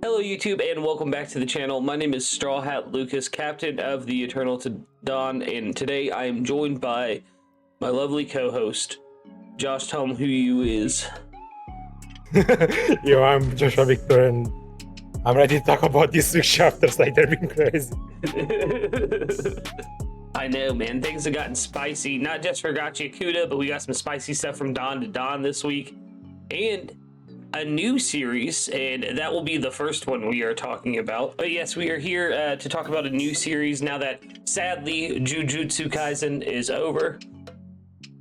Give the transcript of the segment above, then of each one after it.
Hello YouTube and welcome back to the channel. My name is Straw Hat Lucas, captain of the Eternal to Dawn, and today I am joined by my lovely co-host, Josh. Tell him who you is. Yo, I'm Joshua Vykthor and I'm ready to talk about this week's chapters like they're being crazy. I know, man. Things have gotten spicy, not just for Gachiakuta, but we got some spicy stuff from Dandadan this week. And a new series, and that will be the first one we are talking about. But yes, we are here to talk about a new series now that, sadly, Jujutsu Kaisen is over.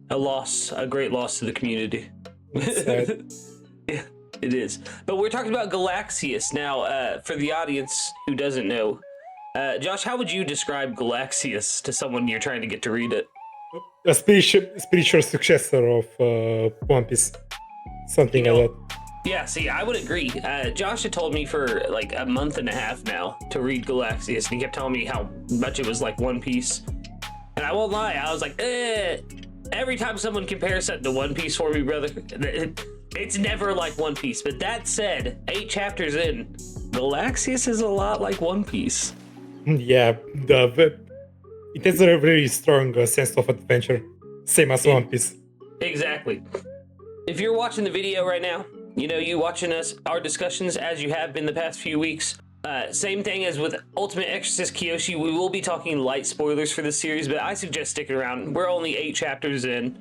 A great loss to the community. Sad. Yeah, it is. But we're talking about Galaxias now. For the audience who doesn't know, Josh, how would you describe Galaxias to someone you're trying to get to read it? A spiritual successor of One Piece. Something like that. Yeah, see, I would agree. Josh had told me for like a month and a half now to read Galaxias, and he kept telling me how much it was like One Piece. And I won't lie, I was like, every time someone compares something to One Piece for me, brother, it's never like One Piece. But that said, 8 chapters in, Galaxias is a lot like One Piece. Yeah, it has a very strong sense of adventure, same as One Piece. Exactly. If you're watching the video right now, you know, you watching our discussions as you have been the past few weeks. Same thing as with Ultimate Exorcist Kyoshi, we will be talking light spoilers for this series, but I suggest sticking around. We're only 8 chapters in,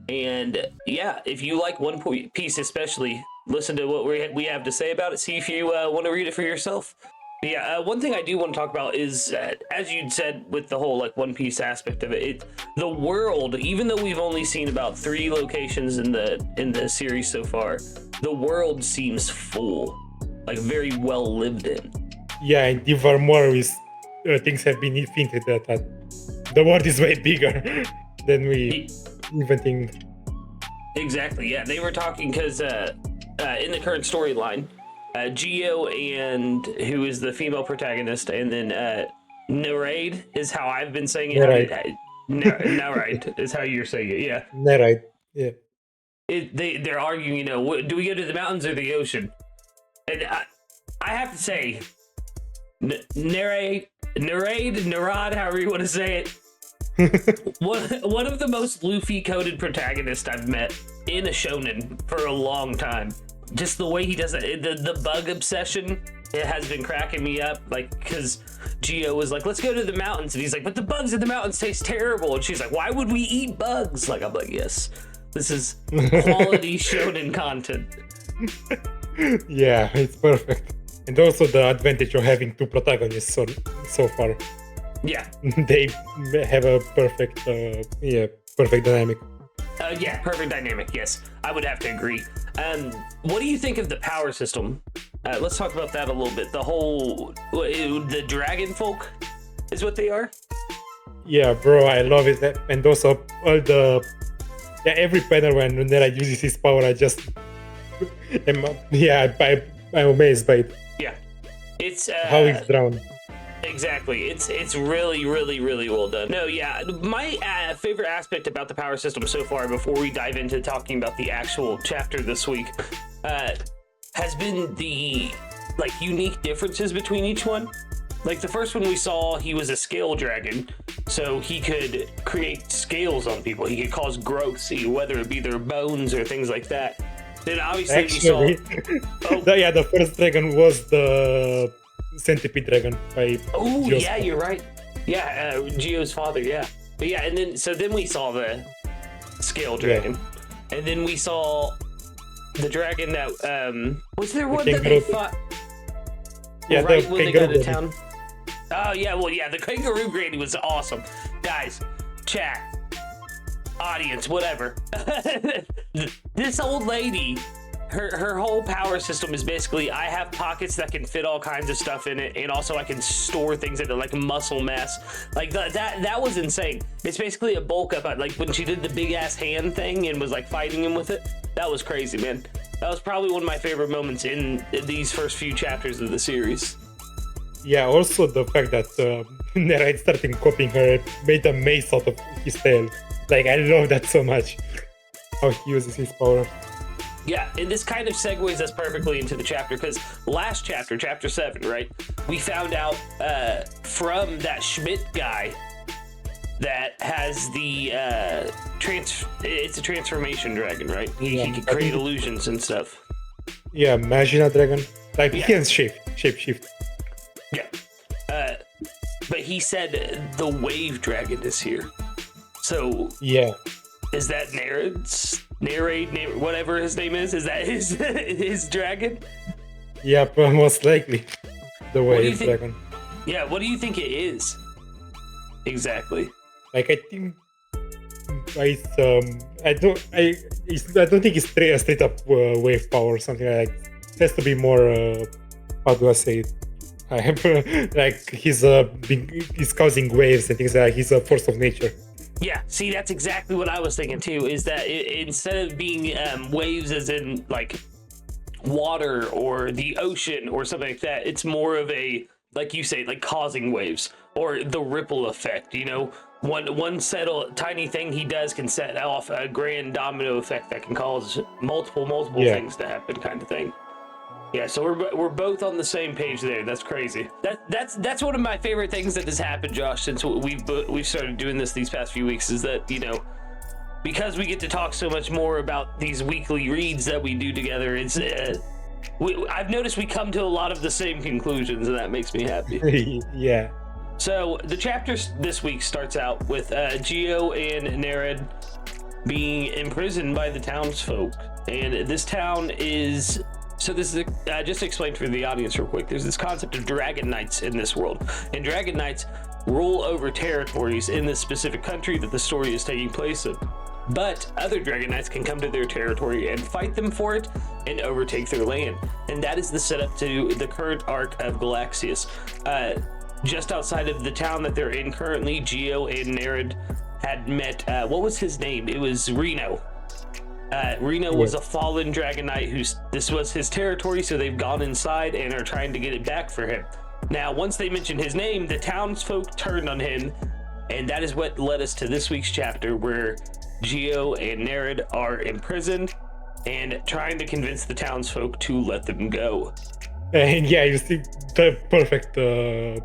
and yeah, if you like One Piece especially, listen to what we have to say about it, see if you want to read it for yourself. Yeah, one thing I do want to talk about is, as you'd said with the whole like One Piece aspect of it, the world, even though we've only seen about 3 locations in the series so far, the world seems full, like very well lived in. Yeah, and even more with things have been hinted that the world is way bigger than we even think. Exactly, yeah, they were talking because in the current storyline, Geo and who is the female protagonist, and then Nereid is how I've been saying it. Nereid is how you're saying it. Yeah. Nereid. Yeah. They're arguing. You know, do we go to the mountains or the ocean? And I have to say, Nereid, however you want to say it. one of the most Luffy coded protagonists I've met in a shonen for a long time. Just the way he does it, the bug obsession, it has been cracking me up. Like, because Geo was like, let's go to the mountains. And he's like, but the bugs in the mountains taste terrible. And she's like, why would we eat bugs? Like, I'm like, yes, this is quality shonen content. Yeah, it's perfect. And also the advantage of having 2 protagonists so far. Yeah. They have a perfect, perfect dynamic. Yeah, perfect dynamic, yes. I would have to agree. What do you think of the power system? Let's talk about that a little bit. The dragon folk is what they are? Yeah, bro, I love it. And also every panel when Nera uses his power, I just I'm amazed by it. Yeah. It's how he's drowned. Exactly. It's really, really, really well done. No, yeah. My favorite aspect about the power system so far, before we dive into talking about the actual chapter this week, has been the like unique differences between each one. Like the first one we saw, he was a scale dragon, so he could create scales on people. He could cause growth, whether it be their bones or things like that. Then obviously we saw. The first dragon was the Centipede Dragon by Geo's yeah, you're right. Yeah, Geo's father, yeah. But yeah, and then we saw the Scale Dragon. Yeah. And then we saw the dragon that was there one that they fought right when they got to town? Oh yeah, well yeah, the kangaroo granny was awesome. Guys, chat, audience, whatever. This old lady, her whole power system is basically, I have pockets that can fit all kinds of stuff in it, and also I can store things in it, like muscle mass. Like that was insane. It's basically a bulk up. Like when she did the big ass hand thing and was like fighting him with it, that was crazy, man. That was probably one of my favorite moments in these first few chapters of the series. Yeah, also the fact that Nereid started copying her, made a mace out of his tail. Like, I love that so much. How he uses his power. Yeah, and this kind of segues us perfectly into the chapter, because last chapter, chapter 7, right? We found out from that Schmidt guy that has the it's a transformation dragon, right? He can create illusions and stuff. Yeah, Magina dragon. Like he can shape-shift. Yeah. But he said the wave dragon is here. So yeah. Is that Narrate, whatever his name is that his dragon? Yeah, most likely. The wave dragon. Yeah, what do you think it is? Exactly. Like I think I don't think it's straight up wave power or something like that. It has to be more how do I say it? Like he's causing waves and things like that. He's a force of nature. Yeah, see, that's exactly what I was thinking too, is that instead of being waves as in like water or the ocean or something like that, it's more of a, like you say, like causing waves or the ripple effect, you know? One tiny thing he does can set off a grand domino effect that can cause multiple things to happen, kind of thing. Yeah, so we're both on the same page there. That's crazy. That's one of my favorite things that has happened, Josh, since we've started doing these past few weeks, is that, you know, because we get to talk so much more about these weekly reads that we do together. It's I've noticed we come to a lot of the same conclusions, and that makes me happy. Yeah. So the chapter this week starts out with Geo and Nerid being imprisoned by the townsfolk, and this town is. So this is just to explain for the audience real quick. There's this concept of dragon knights in this world, and dragon knights rule over territories in this specific country that the story is taking place in. But other dragon knights can come to their territory and fight them for it and overtake their land, and that is the setup to the current arc of Galaxias. Just outside of the town that they're in currently, Geo and Nerid had met. What was his name? It was Reno. Reno was a fallen dragon knight this was his territory, so they've gone inside and are trying to get it back for him. Now, once they mentioned his name, the townsfolk turned on him, and that is what led us to this week's chapter, where Geo and Nerid are imprisoned and trying to convince the townsfolk to let them go. And yeah, you see the perfect the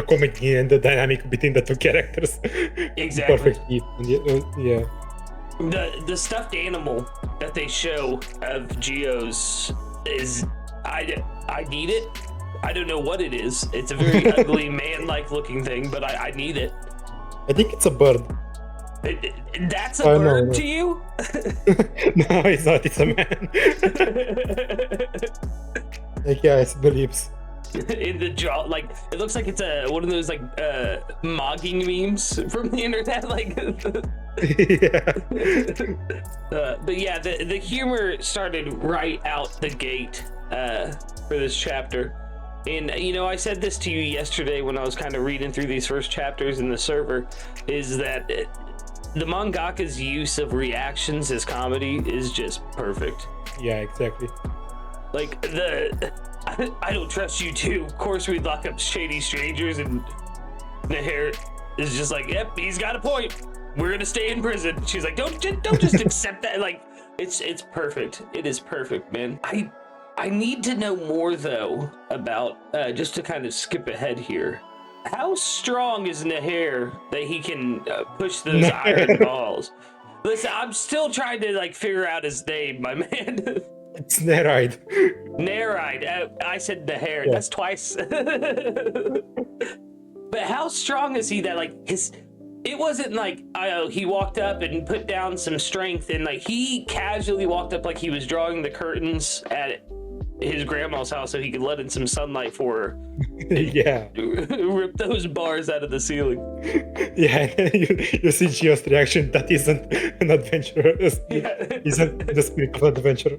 comedy and the dynamic between the two characters. Exactly. Perfect. Yeah. The stuffed animal that they show of Geo's is I need it. I don't know what it is. It's a very ugly man-like looking thing, but I need it. I think it's a bird. That's a bird no. to you? No, it's not. It's a man. Like, yeah, it's the lips. In the jaw, like it looks like it's one of those like mogging memes from the internet, like. Yeah. But yeah, the humor started right out the gate for this chapter, and you know, I said this to you yesterday when I was kind of reading through these first chapters in the server, is that the mangaka's use of reactions as comedy is just perfect. Yeah, exactly. Like I don't trust you too. Of course, we'd lock up shady strangers, and Naher is just like, yep, he's got a point. We're gonna stay in prison. She's like, don't just accept that. Like, it's perfect. It is perfect, man. I need to know more though about just to kind of skip ahead here. How strong is Naher that he can push those iron balls? Listen, I'm still trying to like figure out his name, my man. It's Neride. Neride. I said Naher. Yeah. That's twice. But how strong is he that like it wasn't like he walked up and put down some strength, and like he casually walked up like he was drawing the curtains at his grandma's house so he could let in some sunlight for her. Yeah. Rip those bars out of the ceiling. Yeah, you see Gio's reaction. That isn't an adventurer. Yeah. Isn't the spirit of an adventurer.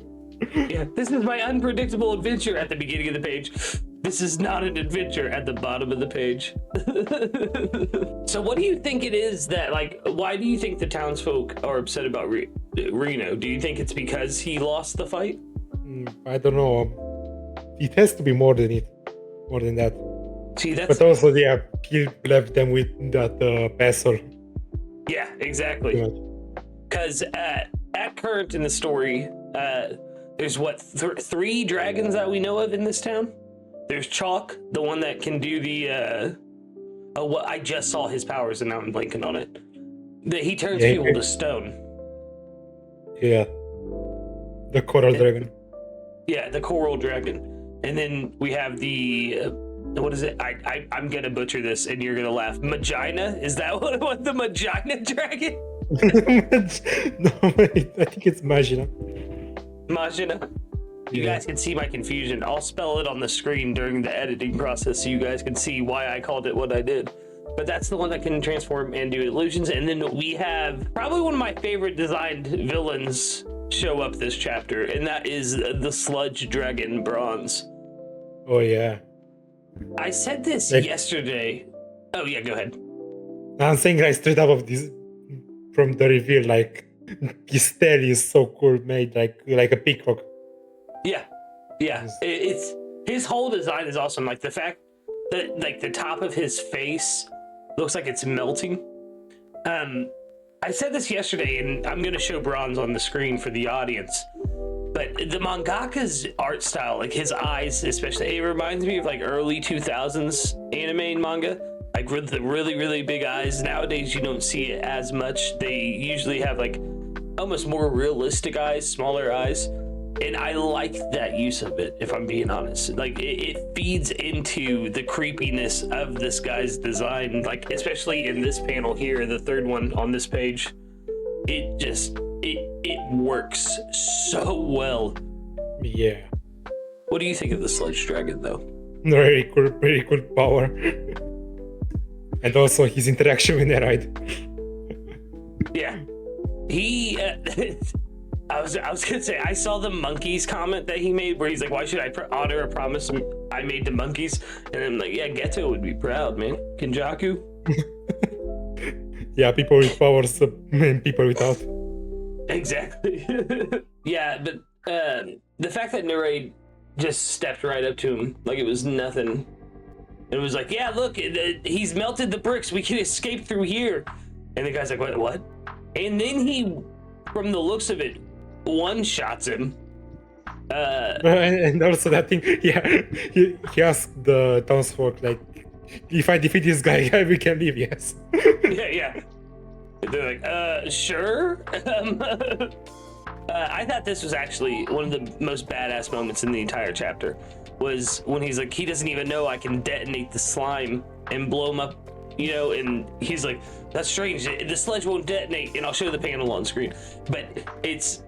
Yeah, this is my unpredictable adventure at the beginning of the page. This is not an adventure at the bottom of the page. So what do you think it is that, like, why do you think the townsfolk are upset about Reno? Do you think it's because he lost the fight? I don't know. It has to be more than that. See, that's... But also, yeah, he left them with that passer. Yeah, exactly. Because at current in the story, There's what, 3 dragons that we know of in this town? There's Chalk, the one that can do the, I just saw his powers and now I'm blanking on it. That he turns people to stone. Yeah. The coral dragon. Yeah, the coral dragon. And then we have the, what is it? I'm going to butcher this and you're going to laugh. Magina? Is that what the Magina dragon? No, wait, I think it's Magina. Magina? You guys can see my confusion. I'll spell it on the screen during the editing process so you guys can see why I called it what I did. But that's the one that can transform and do illusions. And then we have probably one of my favorite designed villains show up this chapter, and that is the Sludge Dragon Bronze. Oh, yeah. I said this yesterday. Oh, yeah, go ahead. I'm saying like straight up of this from the reveal, like his tail is so cool, made like a peacock. Yeah. It's his whole design is awesome. Like the fact that like the top of his face looks like it's melting. I said this yesterday, and I'm going to show Bronze on the screen for the audience. But the mangaka's art style, like his eyes, especially, it reminds me of like early 2000s anime and manga. Like with the really, really big eyes. Nowadays, you don't see it as much. They usually have like almost more realistic eyes, smaller eyes. And I like that use of it, if I'm being honest. Like it feeds into the creepiness of this guy's design. Like especially in this panel here, the third one on this page, it works so well. Yeah. What do you think of the Sludge Dragon, though? Very cool power. And also his interaction with Neride. Yeah. He. I was gonna say, I saw the monkeys comment that he made where he's like, why should I honor a promise I made to monkeys? And I'm like, yeah, Geto would be proud, man. Kenjaku. Yeah, people with powers and people without. Exactly. Yeah, but the fact that Nerade just stepped right up to him like it was nothing. It was like, yeah, look, he's melted the bricks. We can escape through here. And the guy's like, what? And then he, from the looks of it, one-shots him. And also that thing, yeah, he asked the townsfolk, like, if I defeat this guy, we can leave, yes. Yeah. They're like, sure? I thought this was actually one of the most badass moments in the entire chapter, was when he's like, he doesn't even know I can detonate the slime and blow him up, you know, and he's like, that's strange, the sledge won't detonate, and I'll show the panel on screen. But it's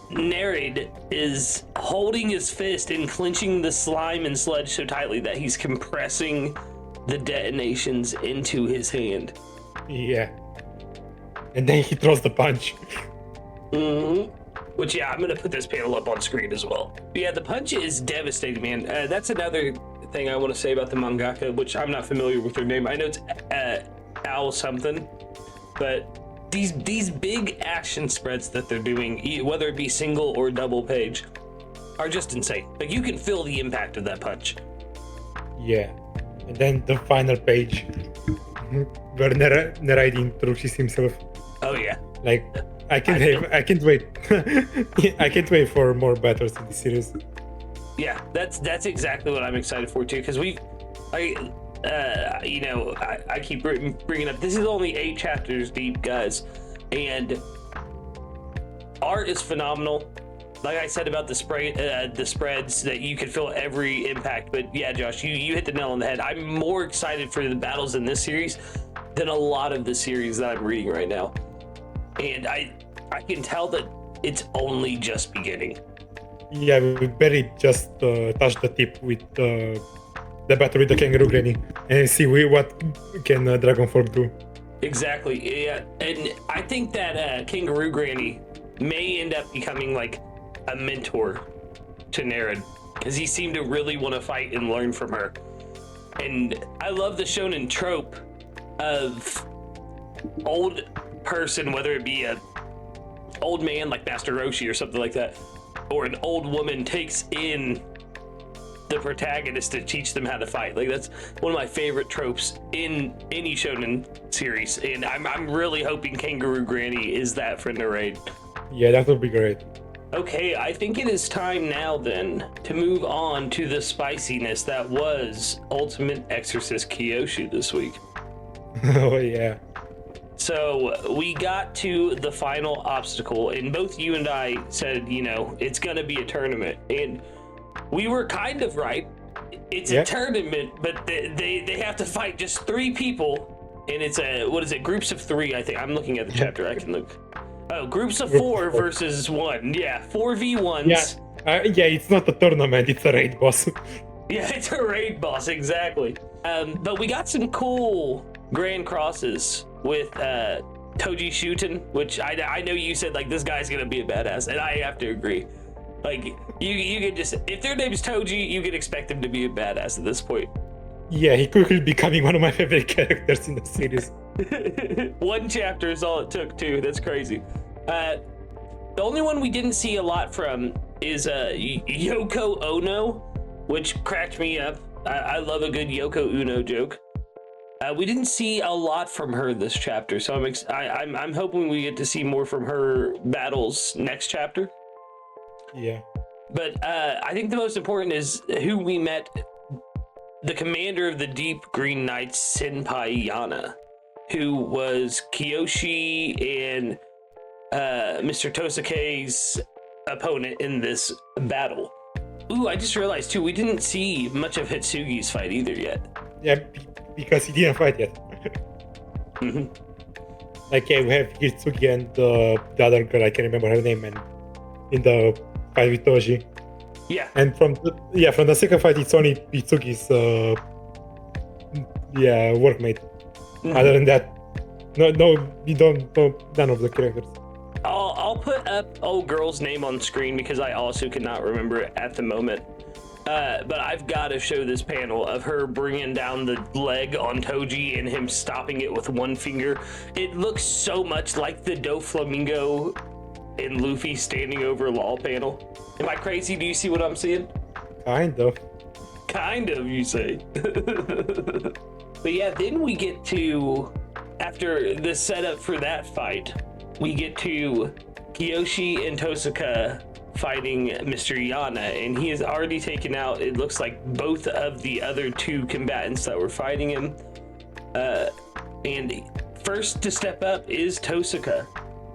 Nerade is holding his fist and clenching the slime and sludge so tightly that he's compressing the detonations into his hand. Yeah. And then he throws the punch. Mm-hmm. Which, yeah, I'm gonna put this panel up on screen as well. But yeah, the punch is devastating, man. That's another thing I want to say about the mangaka, which I'm not familiar with her name. I know it's Al something, but these big action spreads that they're doing, whether it be single or double page, are just insane. Like, you can feel the impact of that punch. Yeah. And then the final page, where Neride introduces himself. Oh yeah. Like, I can't wait. I can't wait for more battles in this series. Yeah, that's exactly what I'm excited for too, because I keep bringing up, this is only 8 chapters deep, guys, and art is phenomenal. Like I said about the spreads, that you could feel every impact. But yeah, Josh, you hit the nail on the head. I'm more excited for the battles in this series than a lot of the series that I'm reading right now, and I can tell that it's only just beginning. Yeah, we barely just touched the tip with the battle with the kangaroo granny, and see what can Dragonfolk do. Exactly. Yeah, and I think that kangaroo granny may end up becoming like a mentor to Nerade, because he seemed to really want to fight and learn from her. And I love the shonen trope of old person, whether it be a old man like Master Roshi or something like that, or an old woman takes in the protagonist to teach them how to fight. Like, that's one of my favorite tropes in any shonen series, and I'm really hoping Kangaroo Granny is that for Nerade. Yeah, that would be great. Okay, I think it is time now then to move on to the spiciness that was Ultimate Exorcist Kyoshi this week. Oh yeah. So we got to the final obstacle, and both you and I said, it's gonna be a tournament, and we were kind of right. It's a tournament, but they have to fight just 3 people, and it's groups of 3, I think. I'm looking at the chapter, I can look. Oh, groups of 4 versus 1. Yeah, 4v1s. Yeah, it's not a tournament, it's a raid boss. Yeah, it's a raid boss, exactly. But we got some cool Grand Crosses with Toji Shuten, which I know you said, like, this guy's gonna be a badass, and I have to agree. Like, you can just, if their name's Toji, you can expect him to be a badass at this point. Yeah, he quickly becoming one of my favorite characters in the series. 1 chapter is all it took, too. That's crazy. The only one we didn't see a lot from is Yoko Ono, which cracked me up. I love a good Yoko Uno joke. We didn't see a lot from her this chapter, so I'm hoping we get to see more from her battles next chapter. Yeah. But I think the most important is who we met. The commander of the Deep Green Knights, Senpai Yana, who was Kyoshi and Mr. Tosuke's opponent in this battle. Ooh, I just realized too, we didn't see much of Hitsugi's fight either yet. Yeah, because he didn't fight yet. Mm-hmm. Like, yeah, we have Hitsugi and the other girl, I can't remember her name, and in the fight with Toji. Yeah. And from the second fight, it's only Hitsugi's workmate. Mm-hmm. Other than that, we don't know none of the characters. I'll put up old girl's name on screen because I also cannot remember it at the moment. But I've got to show this panel of her bringing down the leg on Toji and him stopping it with 1 finger. It looks so much like the Doflamingo and Luffy standing over Law panel. Am I crazy? Do you see what I'm seeing? Kind of. Kind of, you say. But yeah, then we get to, after the setup for that fight, we get to Kyoshi and Tosuke fighting Mr. Yana, and he has already taken out, it looks like, both of the other 2 combatants that were fighting him. And first to step up is Tosuke,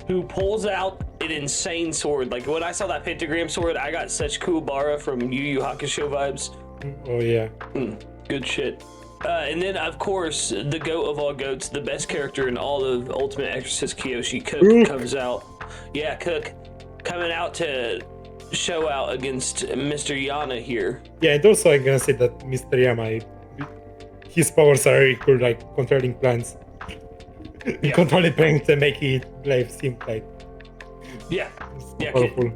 who pulls out an insane sword. Like, when I saw that pentagram sword, I got such Kuwabara from Yu Yu Hakusho vibes. Oh, yeah. Good shit. And then, of course, the goat of all goats, the best character in all of Ultimate Exorcist Kyoshi, Cook, comes out. Yeah, Cook, coming out to show out against Mr. Yana here. Yeah, and also I'm gonna say that Mr. Yama, his powers are equal, like controlling plants. Controlling plants and making life seem like powerful.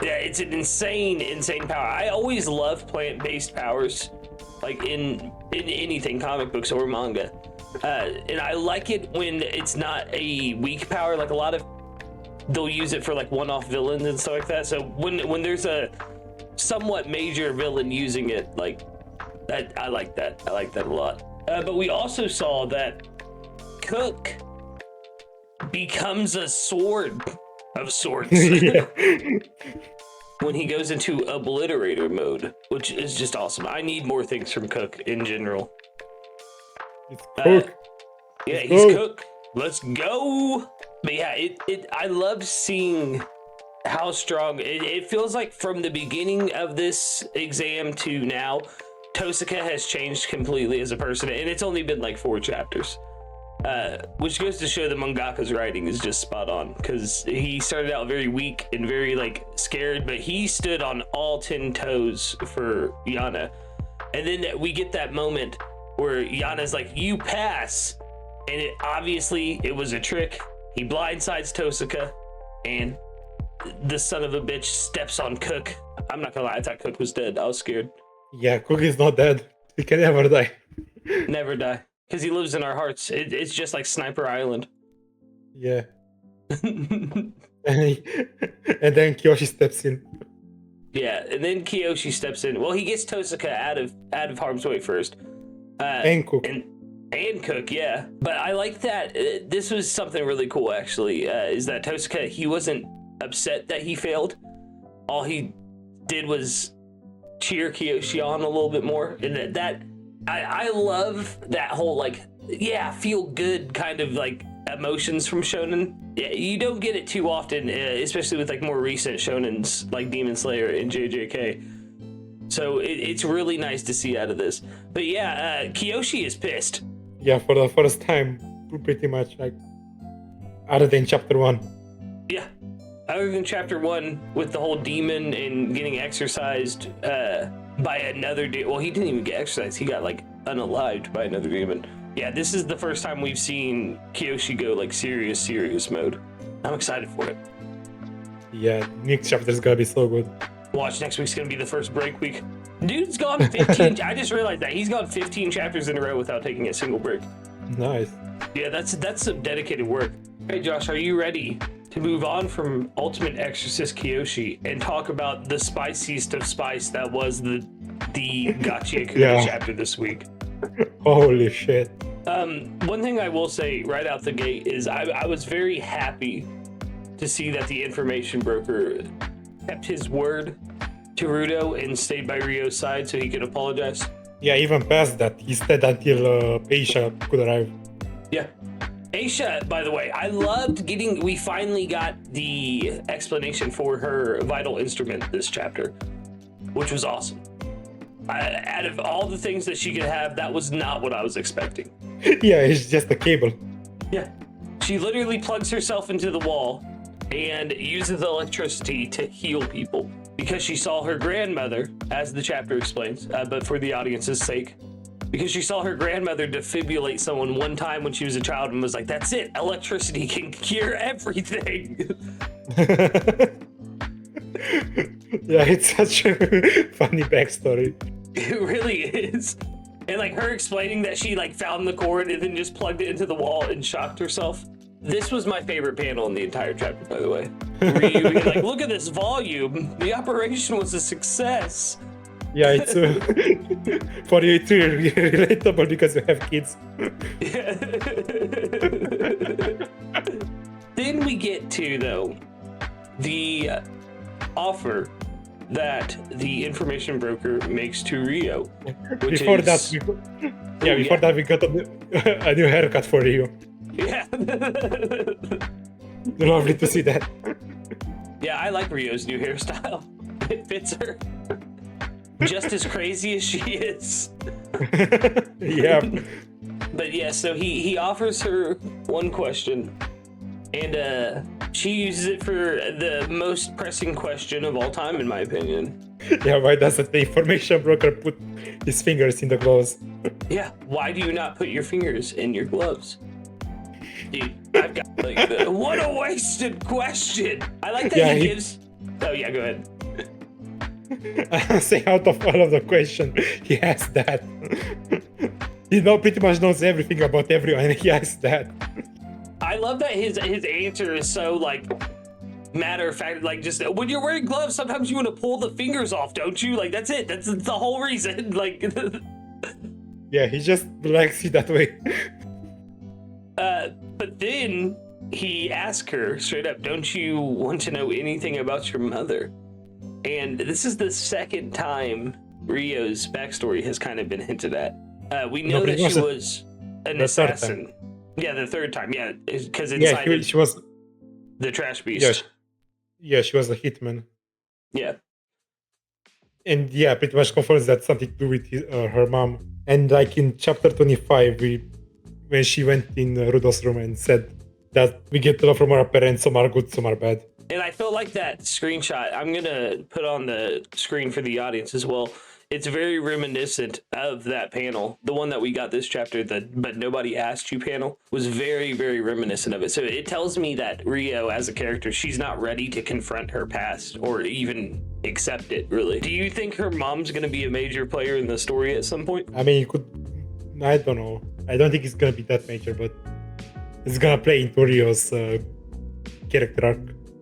Yeah, it's an insane power. I always love plant-based powers, like in anything, comic books or manga. And I like it when it's not a weak power. Like, a lot of they'll use it for like one-off villains and stuff like that. So when there's a somewhat major villain using it, like that, I like that. I like that a lot. But we also saw that Cook becomes a sword of sorts when he goes into obliterator mode, which is just awesome. I need more things from Cook in general. It's Cook. He's Cook. Let's go. But yeah, I love seeing how strong it feels like from the beginning of this exam to now. Tosuke has changed completely as a person, and it's only been like 4 chapters. Which goes to show the mangaka's writing is just spot on, because he started out very weak and very like scared, but he stood on all 10 toes for Yana. And then we get that moment where Yana's like, "You pass," and it was a trick. He blindsides Tosuke, and the son of a bitch steps on Cook. I'm not gonna lie, I thought Cook was dead. I was scared. Yeah, Cook is not dead. He can never die. Never die. Because he lives in our hearts. It's just like Sniper Island. Yeah. And then Kyoshi steps in. Yeah, and then Kyoshi steps in. Well, he gets Tosuke out of harm's way first. And Cook. And Cook, yeah. But I like that. This was something really cool, actually, is that Tosuke, he wasn't upset that he failed. all he did was cheer Kyoshi on a little bit more. And I love that whole, like, feel good kind of, like, emotions from shonen. Yeah, you don't get it too often, especially with, like, more recent shonens like Demon Slayer and JJK. So it's really nice to see out of this. But yeah, Kyoshi is pissed. Yeah, for the first time, pretty much, like, other than chapter 1. Yeah, other than chapter 1 with the whole demon and getting exorcised by another demon. Well, he didn't even get exorcised. He got, like, unalived by another demon. Yeah, this is the first time we've seen Kyoshi go, like, serious mode. I'm excited for it. Yeah, next chapter is gonna be so good. Watch, next week's gonna be the first break week. Dude's gone 15. I just realized that he's gone 15 chapters in a row without taking a single break. Nice. Yeah, that's some dedicated work. Hey Josh, are you ready to move on from Ultimate Exorcist Kyoshi and talk about the spiciest of spice that was the Gachiakuta chapter this week? Holy shit. One thing I will say right out the gate is I was very happy to see that the information broker kept his word to Rudo and stayed by Ryo's side so he could apologize. Yeah, even past that, he stayed until Aisha could arrive. Yeah. Aisha, by the way, I loved we finally got the explanation for her vital instrument this chapter, which was awesome. Out of all the things that she could have, that was not what I was expecting. Yeah, it's just a cable. Yeah. She literally plugs herself into the wall and uses electricity to heal people because she saw her grandmother, as the chapter explains, but for the audience's sake, because she saw her grandmother defibrillate someone one time when she was a child and was like, that's it, electricity can cure everything. Yeah, it's such a funny backstory. It really is. And like her explaining that she like found the cord and then just plugged it into the wall and shocked herself. This was my favorite panel in the entire chapter, by the way. Ryu being like, look at this volume. The operation was a success. Yeah, it's for you it's really relatable because you have kids. Yeah. Then we get to, though, the offer that the information broker makes to Ryo. Before that, we got a new haircut for Ryo. Yeah. Lovely to see that. Yeah, I like Ryo's new hairstyle. It fits her. Just as crazy as she is. Yeah. But yeah, so he offers her one question, and she uses it for the most pressing question of all time, in my opinion. Yeah, why doesn't the information broker put his fingers in the gloves? Yeah, why do you not put your fingers in your gloves? Dude, I've got like what a wasted question. I like that he gives. Oh yeah, go ahead. I say out of all of the questions, he has that. He pretty much knows everything about everyone, and he has that. I love that his answer is so like matter of fact. Like just when you're wearing gloves, sometimes you want to pull the fingers off, don't you? Like that's it. That's the whole reason. Like. Yeah, he just likes it that way. But then he asks her straight up, don't you want to know anything about your mother? And this is the second time Ryo's backstory has kind of been hinted at. We know that she was an assassin. Yeah, the third time. Yeah, because inside she was the trash beast. Yeah, she was a hitman. Yeah. And yeah, pretty much confirms that something to do with her mom. And like in chapter 25, when she went in Rudo's room and said that we get love from our parents, some are good, some are bad. And I feel like that screenshot, I'm going to put on the screen for the audience as well. It's very reminiscent of that panel. The one that we got this chapter, the But Nobody Asked You panel, was very, very reminiscent of it. So it tells me that Ryo, as a character, she's not ready to confront her past or even accept it, really. Do you think her mom's going to be a major player in the story at some point? I mean, you could... I don't know. I don't think it's going to be that major, but it's going to play into Ryo's character arc.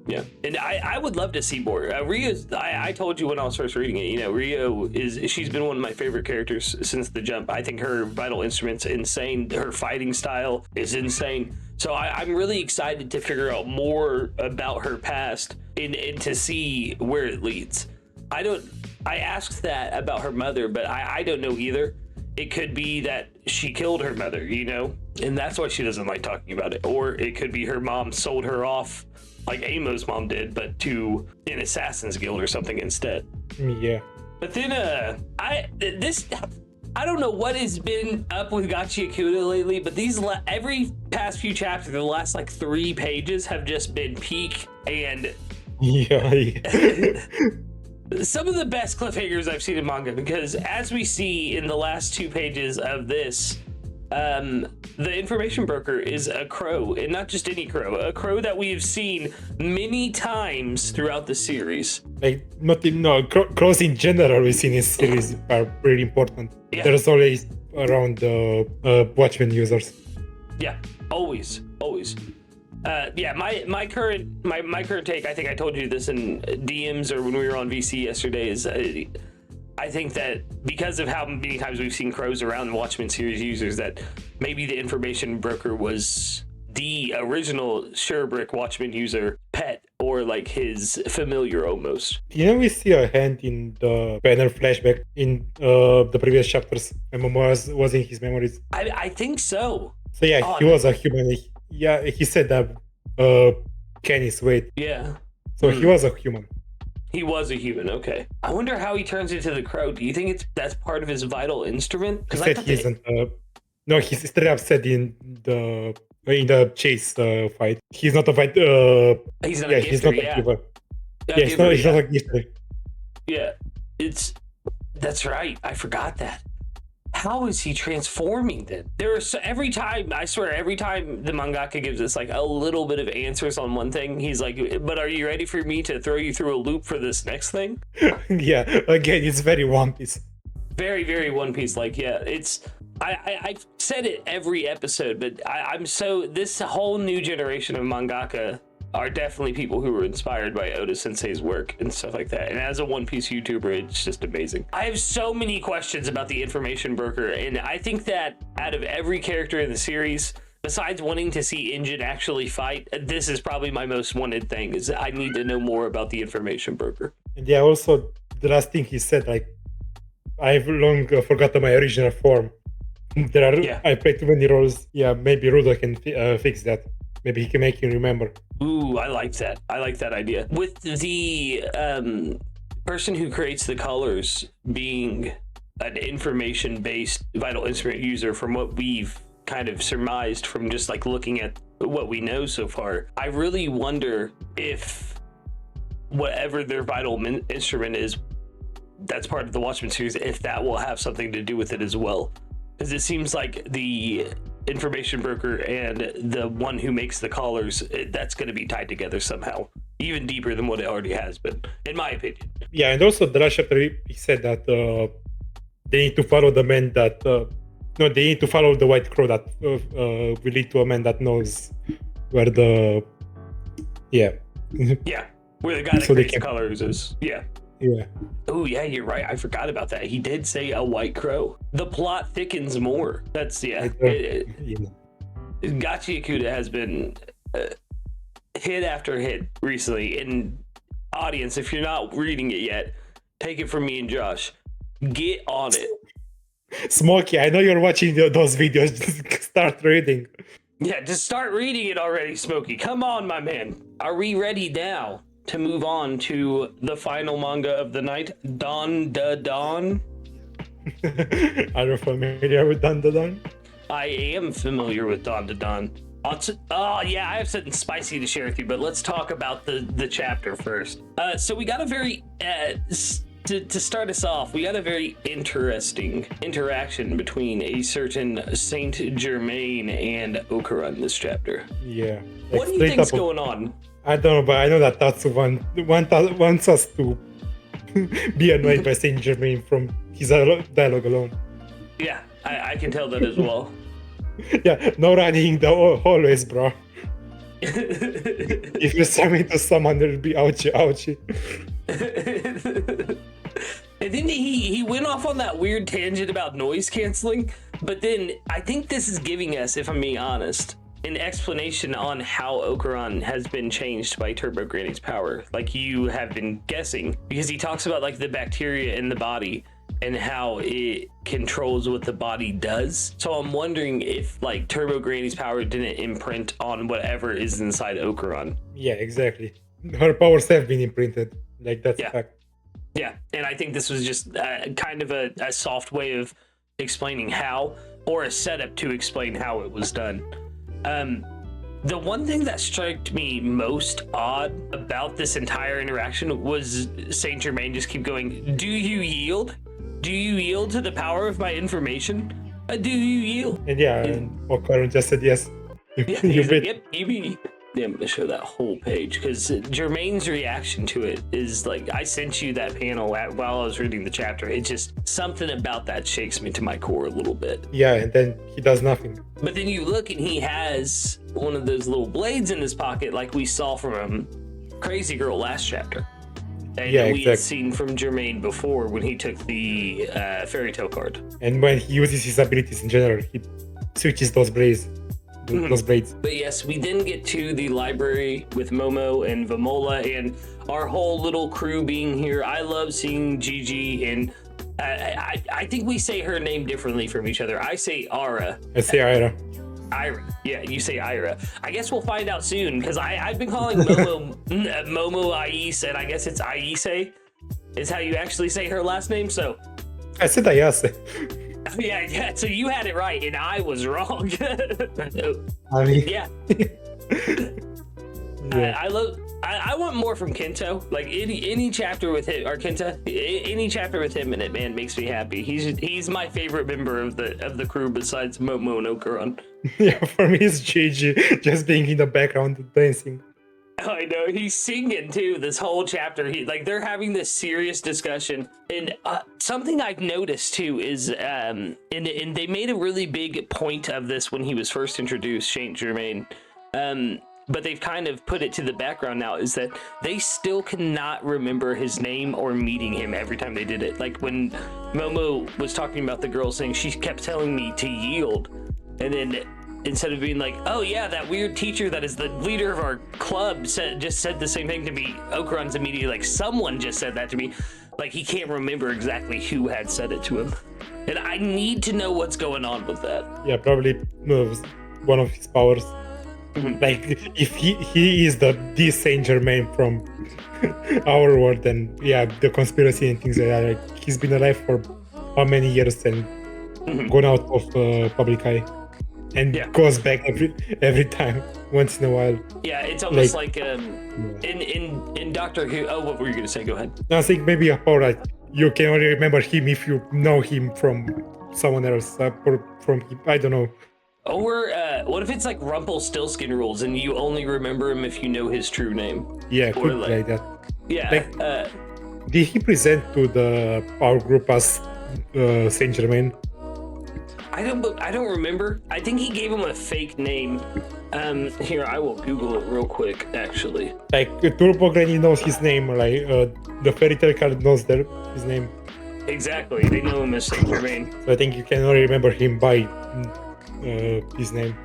Yeah, and I would love to see more. Rio's, I told you when I was first reading it, you know, she's been one of my favorite characters since the jump. I think her vital instrument's insane. Her fighting style is insane. So I'm really excited to figure out more about her past and to see where it leads. I asked that about her mother, but I don't know either. It could be that she killed her mother, you know, and that's why she doesn't like talking about it. Or it could be her mom sold her off like Amo's mom did, but to an assassin's guild or something instead. Yeah. But then I don't know what has been up with Gachiakuta lately, but every past few chapters, the last like 3 pages have just been peak and some of the best cliffhangers I've seen in manga, because as we see in the last 2 pages of this, the information broker is a crow, and not just any crow, a crow that we've seen many times throughout the series. Like, crows in general we see in this series are pretty important. Yeah. There's always around Watchmen users. Yeah, always. My current take, I think I told you this in DMs or when we were on VC yesterday, is I think that because of how many times we've seen crows around Watchmen series users, that maybe the information broker was the original Sherbrick Watchmen user pet, or like his familiar almost. Didn't we see a hand in the banner flashback in the previous chapters? MMO was in his memories. I think so. So yeah, he was a human. Yeah, he said that Kenny's weight. Yeah. So he was a human. He was a human, okay. I wonder how he turns into the crow. Do you think that's part of his vital instrument? He said he isn't. No, he's straight up said in the chase fight. He's not a fight. He's not a gifter, he's not a giver. Yeah, he's not a gifter. Yeah, that's right. I forgot that. How is he transforming then? Every time the mangaka gives us like a little bit of answers on one thing, he's like, but are you ready for me to throw you through a loop for this next thing? Yeah, again, it's very One Piece. Very, very One Piece. Like, yeah, I've said it every episode, but this whole new generation of mangaka are definitely people who were inspired by Oda Sensei's work and stuff like that. And as a One Piece YouTuber, it's just amazing. I have so many questions about the information broker, and I think that out of every character in the series, besides wanting to see Engine actually fight, this is probably my most wanted thing, is I need to know more about the information broker. And yeah, also the last thing he said, like, I've long forgotten my original form. I played too many roles. Yeah, maybe Rudo can fix that. Maybe he can make you remember. Ooh, I like that. I like that idea. With the person who creates the colors being an information-based vital instrument user, from what we've kind of surmised from just like looking at what we know so far, I really wonder if whatever their vital instrument is that's part of the Watchmen series, if that will have something to do with it as well. Because it seems like the information broker and the one who makes the collars, that's going to be tied together somehow, even deeper than what it already has been, in my opinion. Yeah, and also the last chapter he said that they need to follow the man that they need to follow the white crow that will lead to a man that knows where the where the guy that creates the colors is. Yeah. Oh, yeah, you're right. I forgot about that. He did say a white crow. The plot thickens more. That's, Gachiakuta has been hit after hit recently. And audience, if you're not reading it yet, take it from me and Josh. Get on it. Smokey, I know you're watching those videos. Just start reading. Yeah, just start reading it already, Smokey. Come on, my man. Are we ready now to move on to the final manga of the night, Dandadan? Are you familiar with Dandadan? I am familiar with Dandadan. I have something spicy to share with you, but let's talk about the chapter first. So we got a very to start us off, we got a very interesting interaction between a certain Saint Germain and Okura in this chapter. Yeah. What do you think's going on? I don't know, but I know that Tatsu wants us to be annoyed by Saint Germain from his dialogue alone. Yeah, I can tell that as well. Yeah, no running the hallways, bro. If you slam into someone, there'll be ouchie, ouchie. And then he went off on that weird tangent about noise canceling, but then I think this is giving us, if I'm being honest, an explanation on how Okuran has been changed by Turbo Granny's power, like you have been guessing, because he talks about like the bacteria in the body and how it controls what the body does. So I'm wondering if like Turbo Granny's power didn't imprint on whatever is inside Okuran. Yeah, exactly. Her powers have been imprinted. Like, that's a fact. Yeah, and I think this was just kind of a soft way of explaining how, or a setup to explain how it was done. The one thing that struck me most odd about this entire interaction was Saint Germain just keep going, "Do you yield? Do you yield to the power of my information? Do you yield?" And and Okuran just said yes. Yeah, he's like, "Yep, you be." Yeah, I'm gonna show that whole page because Germain's reaction to it is like, I sent you that panel while I was reading the chapter. It's just something about that shakes me to my core a little bit. Yeah, and then he does nothing. But then you look and he has one of those little blades in his pocket like we saw from Crazy Girl last chapter. And we had seen from Germain before when he took the fairy tale card. And when he uses his abilities in general, he switches those blades. Those blades. But yes, we then get to the library with Momo and Vamola and our whole little crew being here. I love seeing Gigi, and I think we say her name differently from each other. I say Ara. I say Ira. Ira. Yeah, you say Ira. I guess we'll find out soon because I've been calling Momo Momo Ayase, and I guess it's Ayase is how you actually say her last name. So I said Ayase. Yeah. So you had it right, and I was wrong. I mean, yeah. I want more from Kento. Like any chapter with him or Kenta, any chapter with him in it, man, makes me happy. He's my favorite member of the crew besides Momo and Okuran. Yeah, for me it's Gigi just being in the background dancing. I know, he's singing too this whole chapter. They're having this serious discussion, and something I've noticed too is and they made a really big point of this when he was first introduced, Saint Germain, but they've kind of put it to the background now, is that they still cannot remember his name or meeting him every time they did it. Like when Momo was talking about the girl saying she kept telling me to yield, and then instead of being like, "Oh yeah, that weird teacher that is the leader of our club just said the same thing to me," Okuran's immediately like, "Someone just said that to me." Like he can't remember exactly who had said it to him, and I need to know what's going on with that. Yeah, probably one of his powers. Mm-hmm. Like if he is the Saint Germain from our world, then yeah, the conspiracy and things like that. Like, he's been alive for how many years and gone out of public eye. And goes back every time, once in a while. Yeah, it's almost like in Doctor Who. Oh, what were you gonna say? Go ahead. I think maybe a power, like you can only remember him if you know him from someone else, or from him. I don't know. Or what if it's like Rumpelstiltskin rules, and you only remember him if you know his true name? Yeah, could like that. Yeah. Like, did he present to the power group as Saint Germain? I don't remember. I think he gave him a fake name. Here, I will Google it real quick, actually. Like, Turbo Granny knows his name, like, the fairy tale card knows his name. Exactly, they know him as Saint Germain. So I think you can only remember him by his name.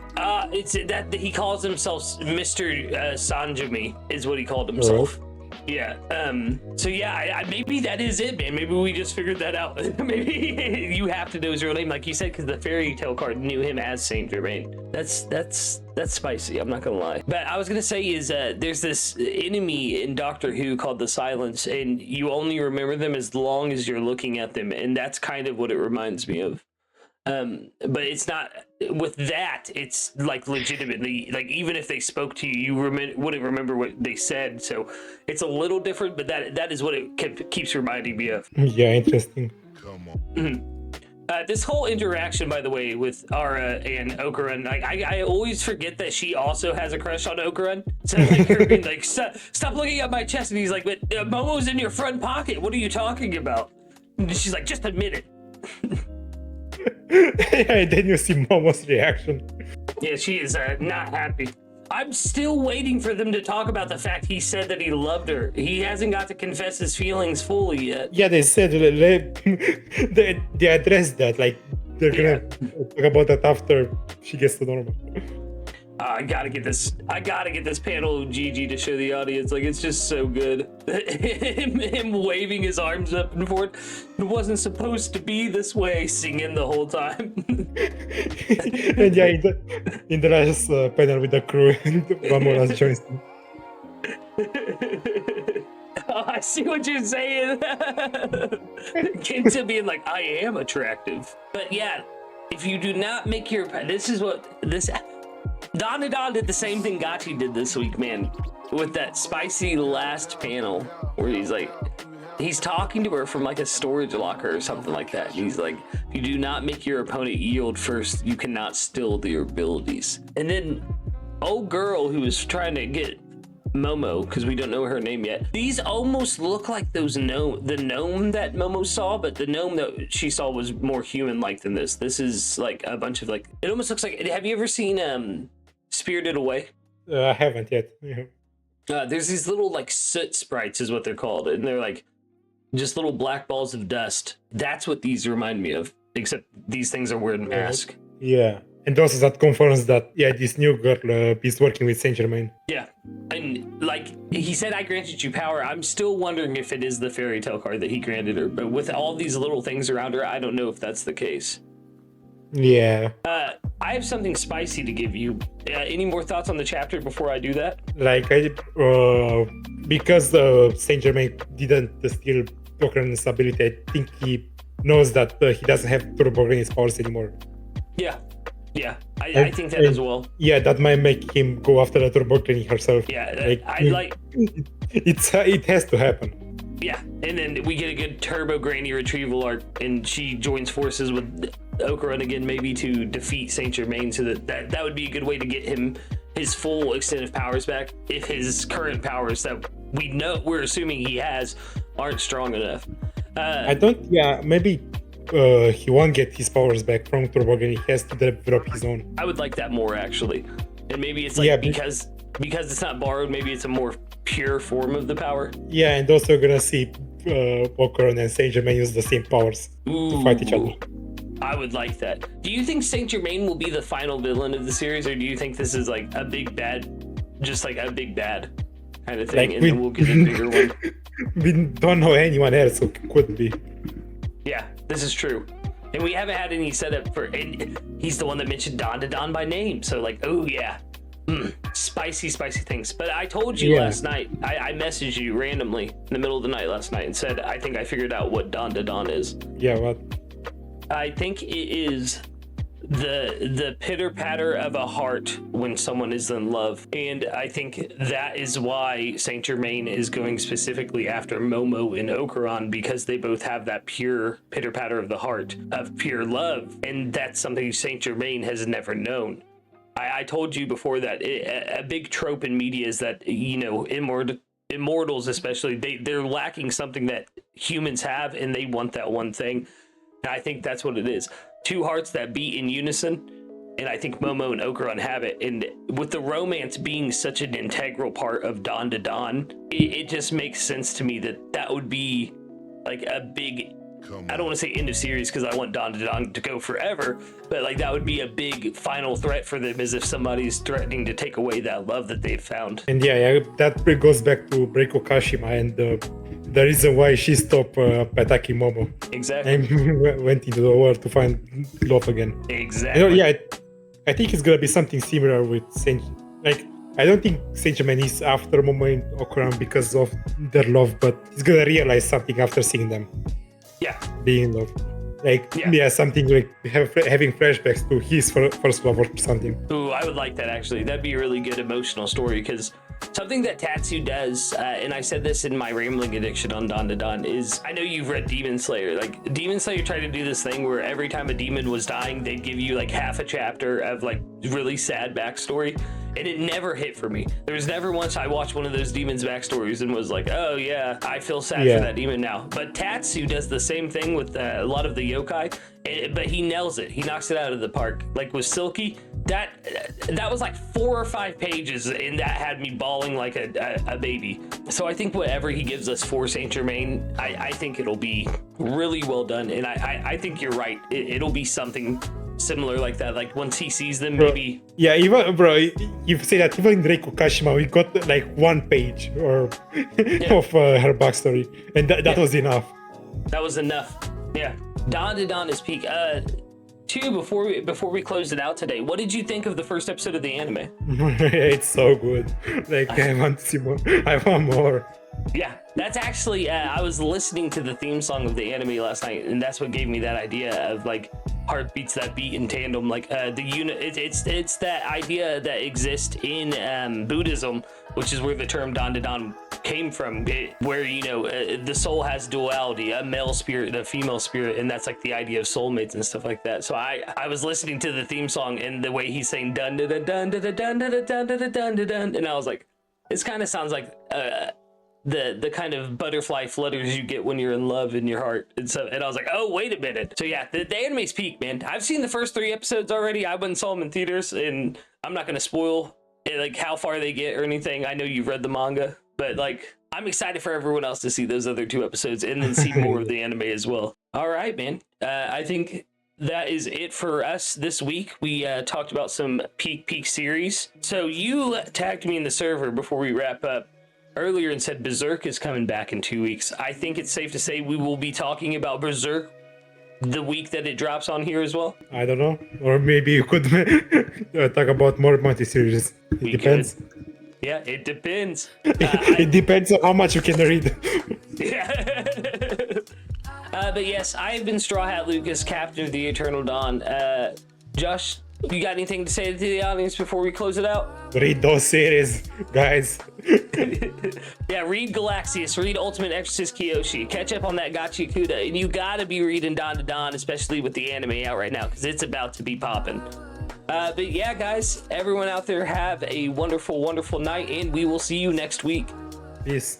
It's that he calls himself Mr. Sanjami, is what he called himself. Yeah. So yeah, maybe that is it, man. Maybe we just figured that out. Maybe you have to know his real name, like you said, because the fairy tale card knew him as Saint Germain. That's spicy. I'm not gonna lie. But I was gonna say is there's this enemy in Doctor Who called the Silence, and you only remember them as long as you're looking at them, and that's kind of what it reminds me of. But it's not with that. It's like legitimately, like even if they spoke to you, you wouldn't remember what they said. So it's a little different, but that is what it keeps reminding me of. Yeah, interesting. Come on. This whole interaction, by the way, with Ara and Okuran, like I always forget that she also has a crush on Okuran. So like, her being like, stop looking at my chest, and he's like, "But Momo's in your front pocket. What are you talking about?" And she's like, "Just admit it." Yeah, then you see Momo's reaction. Yeah, she is not happy. I'm still waiting for them to talk about the fact he said that he loved her. He hasn't got to confess his feelings fully yet. Yeah, they said they addressed that. Like they're gonna talk about that after she gets to normal. I gotta get this panel of Gigi to show the audience. Like, it's just so good. him waving his arms up and forth. It wasn't supposed to be this way, singing the whole time. And yeah, in the last panel with the crew, one more last joins. Oh, I see what you're saying. Kenta being like, I am attractive. But yeah, if you do not make your... Dandadan did the same thing Gachi did this week, man. With that spicy last panel where he's talking to her from like a storage locker or something like that. He's like, if you do not make your opponent yield first, you cannot still their abilities. And then old girl who was trying to get Momo, because we don't know her name yet. These almost look like the gnome that Momo saw, but the gnome that she saw was more human-like than this. This is like a bunch of like, it almost looks like, have you ever seen Spirited Away? I haven't yet. Yeah. There's these little like soot sprites is what they're called, and they're like just little black balls of dust. That's what these remind me of, except these things are wearing masks. Yeah. And also that confirms that, this new girl is working with Saint Germain. Yeah. And like he said, I granted you power. I'm still wondering if it is the fairy tale card that he granted her. But with all these little things around her, I don't know if that's the case. Yeah. I have something spicy to give you. Any more thoughts on the chapter before I do that? Like, because Saint Germain didn't steal Okran's ability, I think he knows that he doesn't have Turbo powers anymore. Yeah. Yeah, I think that as well. Yeah, that might make him go after the Turbo Granny herself. Yeah, it has to happen. Yeah, and then we get a good Turbo Granny retrieval arc, and she joins forces with Okuran again, maybe to defeat Saint Germain. So that would be a good way to get him his full extent of powers back. If his current powers that we're assuming he has aren't strong enough. Maybe. He won't get his powers back from Turbo Granny. He has to develop his own. I would like that more, actually. And maybe it's like because it's not borrowed, maybe it's a more pure form of the power. Yeah, and also gonna see Okuran and Saint Germain use the same powers to fight each other. I would like that. Do you think Saint Germain will be the final villain of the series, or do you think this is like a big bad, just like a big bad kind of thing, and then we'll get a bigger one? We don't know anyone else who could be. Yeah, this is true. And we haven't had any setup for... And he's the one that mentioned Dandadan by name. So like, oh yeah. Spicy things. But I told you last night, I messaged you randomly in the middle of the night last night and said, I think I figured out what Dandadan is. Yeah, what? I think it is the pitter-patter of a heart when someone is in love. And I think that is why Saint Germain is going specifically after Momo and Okuran, because they both have that pure pitter-patter of the heart of pure love, and that's something Saint Germain has never known. I told you before that a big trope in media is that, immortals especially, they're lacking something that humans have, and they want that one thing. And I think that's what it is. Two hearts that beat in unison, and I think Momo and Okuran have it. And with the romance being such an integral part of Dandadan, it just makes sense to me that would be like a big, I don't want to say end of series because I want Dandadan to go forever, but like that would be a big final threat for them, as if somebody's threatening to take away that love that they've found. And that goes back to Breiko Kashima and the reason why she stopped attacking Momo. Exactly. And went into the world to find love again. Exactly. I think it's gonna be something similar with Saint. Like, I don't think Saint Germain is after Momo and Okuran because of their love, but he's gonna realize something after seeing them. Yeah. Being in love. Like, something like having flashbacks to his first love or something. Ooh, I would like that, actually. That'd be a really good emotional story, because something that Tatsu does, and I said this in my rambling addiction on Dandadan, is, I know you've read Demon Slayer. Like, Demon Slayer tried to do this thing where every time a demon was dying, they'd give you like half a chapter of like really sad backstory. And it never hit for me. There was never once I watched one of those demons' backstories and was like, oh yeah, I feel sad for that demon now. But Tatsu does the same thing with a lot of the yokai, but he nails it. He knocks it out of the park. Like with Silky, that was like 4 or 5 pages, and that had me bawling like a baby. So I think whatever he gives us for Saint Germain, I think it'll be really well done, and I think you're right. It'll be something similar like that. Like once he sees them, maybe. Yeah, even bro, you say that even in Reiko Kashima, we got like 1 page of her backstory, and that was enough. That was enough. Yeah, Dandadan is peak. Two, before we closed it out today, what did you think of the first episode of the anime? It's so good. Like, I want to see more. I want more. Yeah, that's actually, I was listening to the theme song of the anime last night, and that's what gave me that idea of like heartbeats that beat in tandem. Like the unit, it's that idea that exists in Buddhism, which is where the term Dandadan came from, where the soul has duality, a male spirit and a female spirit, and that's like the idea of soulmates and stuff like that. So I was listening to the theme song, and the way he's saying dun dun dun dun dun dun dun dun dun dun dun, and I was like, this kind of sounds like the kind of butterfly flutters you get when you're in love in your heart. And I was like, oh, wait a minute. So yeah, the anime's peak, man. I've seen the first 3 episodes already. I went and saw them in theaters, and I'm not going to spoil like how far they get or anything. I know you've read the manga, but like I'm excited for everyone else to see those other 2 episodes and then see more of the anime as well. All right, man. I think that is it for us this week. We talked about some peak series. So you tagged me in the server before we wrap up earlier and said Berserk is coming back in 2 weeks. I think it's safe to say we will be talking about Berserk the week that it drops on here as well. I don't know. Or maybe you could talk about more multi-series. It depends. Yeah, it depends. It depends on how much you can read. Yeah. But yes, I have been Straw Hat Lucas, Captain of the Eternal Dawn. Josh, you got anything to say to the audience before we close it out? Read those series, guys. Yeah, read Galaxias, read Ultimate Exorcist Kyoshi, catch up on that Gachiakuta, and you gotta be reading Dandadan, especially with the anime out right now, because it's about to be popping. But yeah, guys, everyone out there have a wonderful, wonderful night, and we will see you next week. Peace.